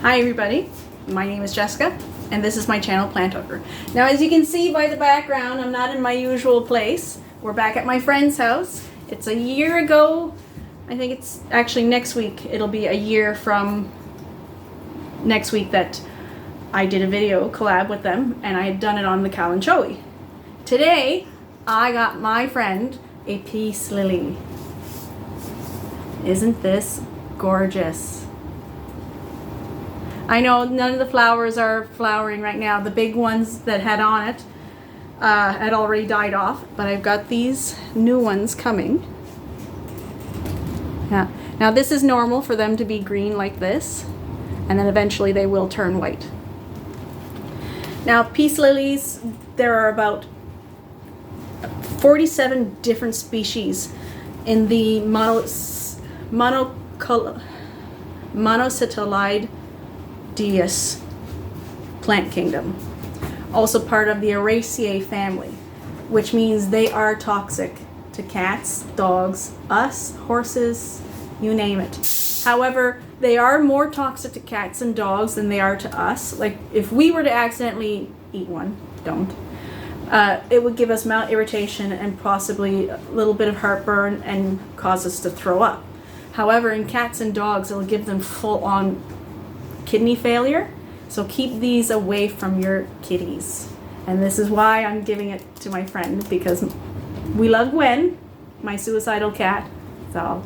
Hi everybody, my name is Jessica and this is my channel Plant Hooker. Now as you can see by the background, I'm not in my usual place. We're back at my friend's house. It's a year ago, I think it's actually next week. It'll be a year from next week that I did a video collab with them and I had done it on the Kalanchoe. Today I got my friend a peace lily. Isn't this gorgeous? I know none of the flowers are flowering right now. The big ones that had on it had already died off, but I've got these new ones coming. Yeah. Now this is normal for them to be green like this, and then eventually they will turn white. Now peace lilies, there are about 47 different species in the Monocotyledonous plant kingdom, also part of the Araceae family, which means they are toxic to cats, dogs, us, horses, you name it. However, they are more toxic to cats and dogs than they are to us. Like if we were to accidentally eat one, don't, it would give us mouth irritation and possibly a little bit of heartburn and cause us to throw up. However, in cats and dogs, it'll give them full-on kidney failure. So keep these away from your kitties. And this is why I'm giving it to my friend, because we love Gwen, my suicidal cat. So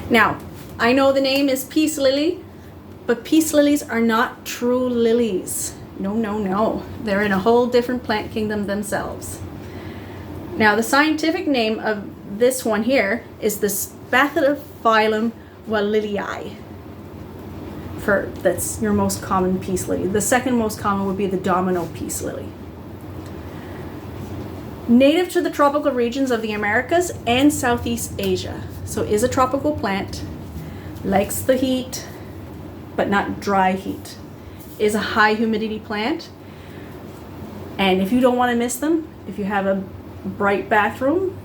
now, I know the name is peace lily, but peace lilies are not true lilies. No, no, no. They're in a whole different plant kingdom themselves. Now, the scientific name of this one here is the Spathiphyllum Walliei. That's your most common peace lily. The second most common would be the domino peace lily. Native to the tropical regions of the Americas and Southeast Asia. So is a tropical plant, likes the heat, but not dry heat. Is a high humidity plant. And if you don't want to miss them, if you have a bright bathroom,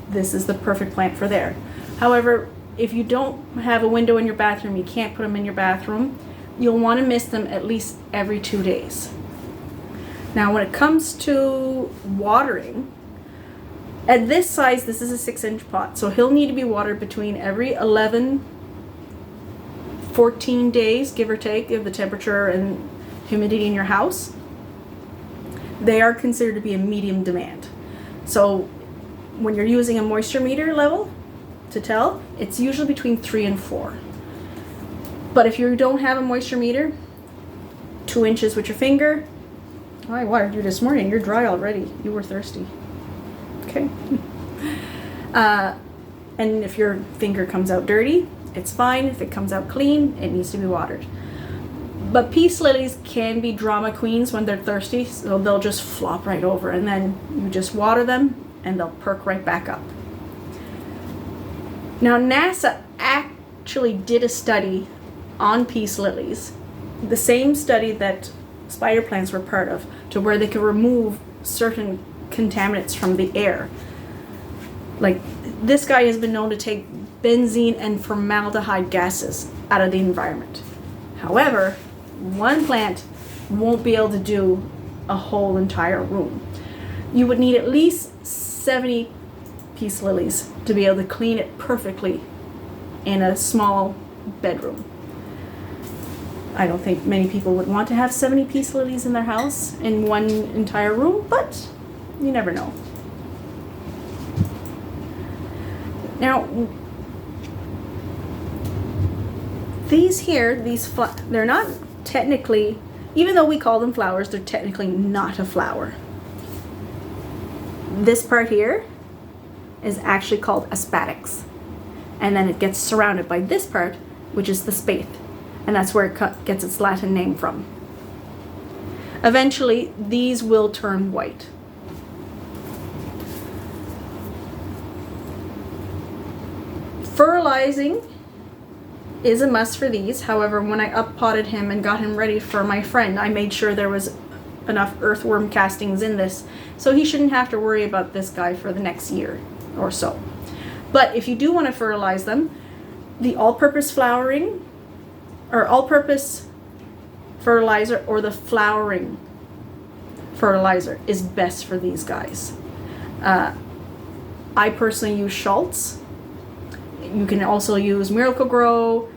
this is the perfect plant for there. However, if you don't have a window in your bathroom, you can't put them in your bathroom, you'll want to mist them at least every 2 days. Now when it comes to watering, at this size, this is a 6-inch pot, so he'll need to be watered between every 14 days, give or take, of the temperature and humidity in your house. They are considered to be a medium demand. So when you're using a moisture meter level to tell, it's usually between 3 and 4. But if you don't have a moisture meter, 2 inches with your finger. Oh, I watered you this morning. You're dry already. You were thirsty. Okay. And if your finger comes out dirty, it's fine. If it comes out clean, it needs to be watered. But peace lilies can be drama queens when they're thirsty, so they'll just flop right over, and then you just water them and they'll perk right back up. Now NASA actually did a study on peace lilies, the same study that spider plants were part of, to where they could remove certain contaminants from the air. Like this guy has been known to take benzene and formaldehyde gases out of the environment. However, one plant won't be able to do a whole entire room. You would need at least 70 peace lilies to be able to clean it perfectly in a small bedroom. I don't think many people would want to have 70 peace lilies in their house in one entire room, but you never know. Now, these here, they're not technically, even though we call them flowers, they're technically not a flower. This part here is actually called a spadix, and then it gets surrounded by this part, which is the spathe, and that's where it gets its Latin name from. Eventually these will turn white. Fertilizing is a must for these. However, when I up-potted him and got him ready for my friend, I made sure there was enough earthworm castings in this, so he shouldn't have to worry about this guy for the next year or so. But if you do want to fertilize them, the all-purpose flowering or all-purpose fertilizer or the flowering fertilizer is best for these guys. I personally use Schultz. You can also use Miracle-Gro.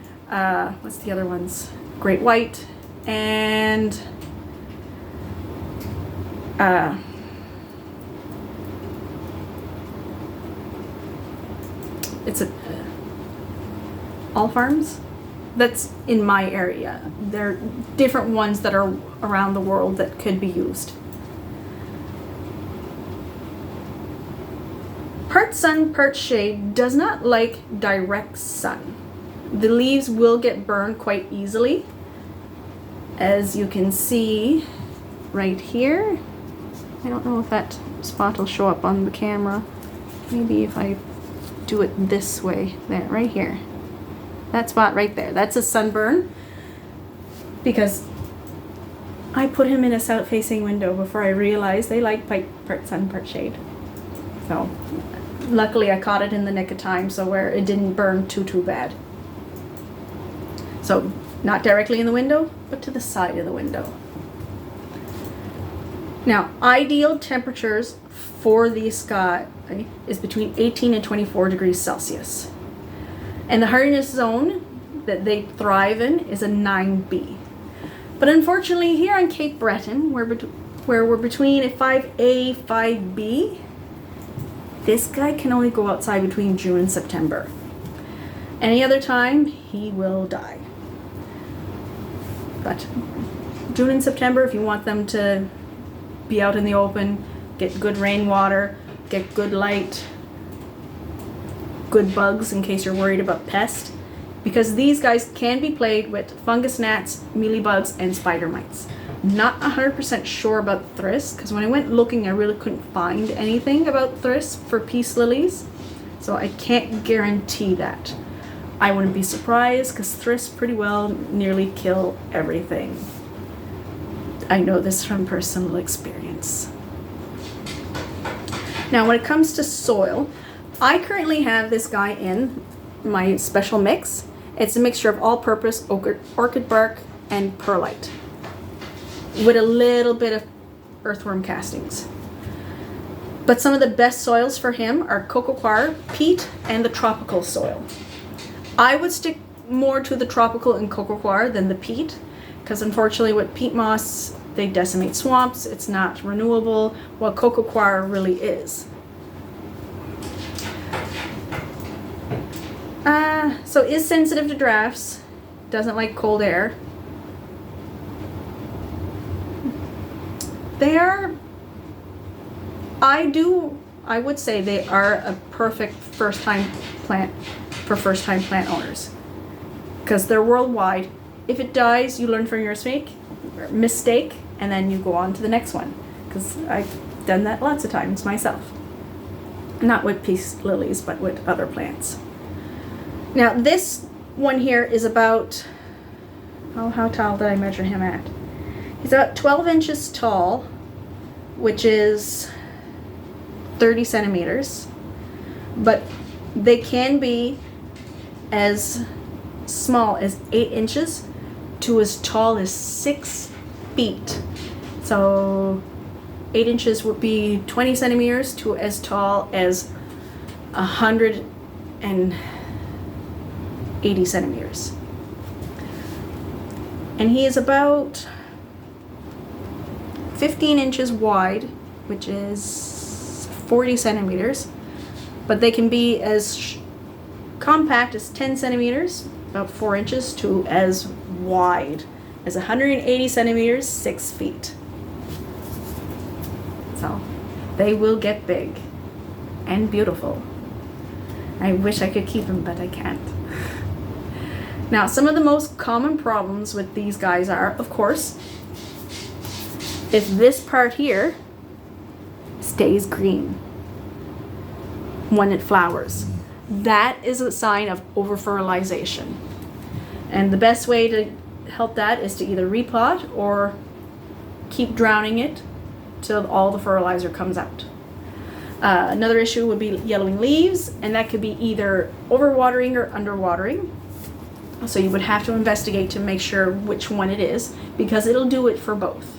What's the other ones? Great White, and it's All Farms. That's in my area. There are different ones that are around the world that could be used. Part sun, part shade does not like direct sun. The leaves will get burned quite easily. As you can see right here. I don't know if that spot will show up on the camera. Maybe if I do it this way, there, right here. That spot right there, that's a sunburn, because I put him in a south-facing window before I realized they like part sun, part shade. So luckily I caught it in the nick of time, so where it didn't burn too bad. So not directly in the window, but to the side of the window. Now, ideal temperatures for the sky is between 18 and 24 degrees Celsius. And the hardiness zone that they thrive in is a 9B. But unfortunately, here on Cape Breton, where we're between a 5A, 5B, this guy can only go outside between June and September. Any other time, he will die. But June and September, if you want them to be out in the open, get good rainwater, get good light, good bugs in case you're worried about pests, because these guys can be plagued with fungus gnats, mealybugs, and spider mites. Not 100% sure about thrips, because when I went looking I really couldn't find anything about thrips for peace lilies, so I can't guarantee that. I wouldn't be surprised, because thrips pretty well nearly kill everything. I know this from personal experience. Now when it comes to soil, I currently have this guy in my special mix. It's a mixture of all-purpose orchid bark and perlite with a little bit of earthworm castings. But some of the best soils for him are coco coir, peat, and the tropical soil. I would stick more to the tropical and coco coir than the peat, because unfortunately with peat moss, they decimate swamps, it's not renewable, while coco coir really is. So is sensitive to drafts, doesn't like cold air. They are, I would say they are a perfect first-time plant for first-time plant owners, because they're worldwide. If it dies, you learn from your mistake, and then you go on to the next one, because I've done that lots of times myself. Not with peace lilies, but with other plants. Now this one here is about, how tall did I measure him at? He's about 12 inches tall, which is 30 centimeters, but they can be as small as 8 inches to as tall as 6 feet. So 8 inches would be 20 centimeters to as tall as 180 centimeters. And he is about 15 inches wide, which is 40 centimeters, but they can be as compact as 10 centimeters, about 4 inches, to as wide as 180 centimeters, 6 feet. So they will get big and beautiful. I wish I could keep them, but I can't. Now, some of the most common problems with these guys are, of course, if this part here stays green when it flowers, that is a sign of over-fertilization. And the best way to help that is to either repot or keep drowning it till all the fertilizer comes out. Another issue would be yellowing leaves, and that could be either overwatering or underwatering. So you would have to investigate to make sure which one it is, because it'll do it for both.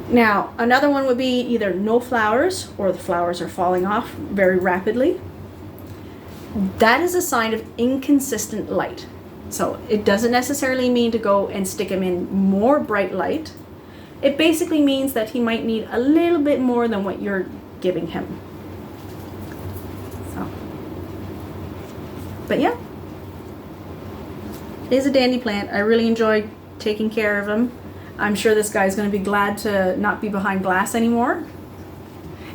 Now, another one would be either no flowers, or the flowers are falling off very rapidly. That is a sign of inconsistent light. So it doesn't necessarily mean to go and stick him in more bright light. It basically means that he might need a little bit more than what you're giving him. So, but yeah, it is a dandy plant. I really enjoy taking care of him. I'm sure this guy's going to be glad to not be behind glass anymore,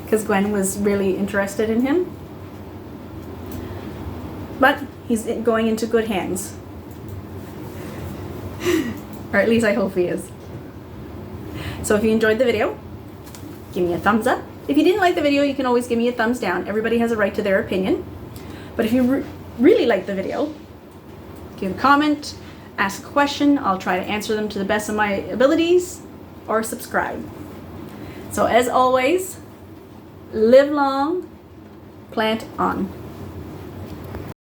because Gwen was really interested in him. But he's going into good hands. Or at least I hope he is. So if you enjoyed the video, give me a thumbs up. If you didn't like the video, you can always give me a thumbs down. Everybody has a right to their opinion. But if you really like the video, give a comment, ask a question. I'll try to answer them to the best of my abilities, or subscribe. So as always, live long, plant on.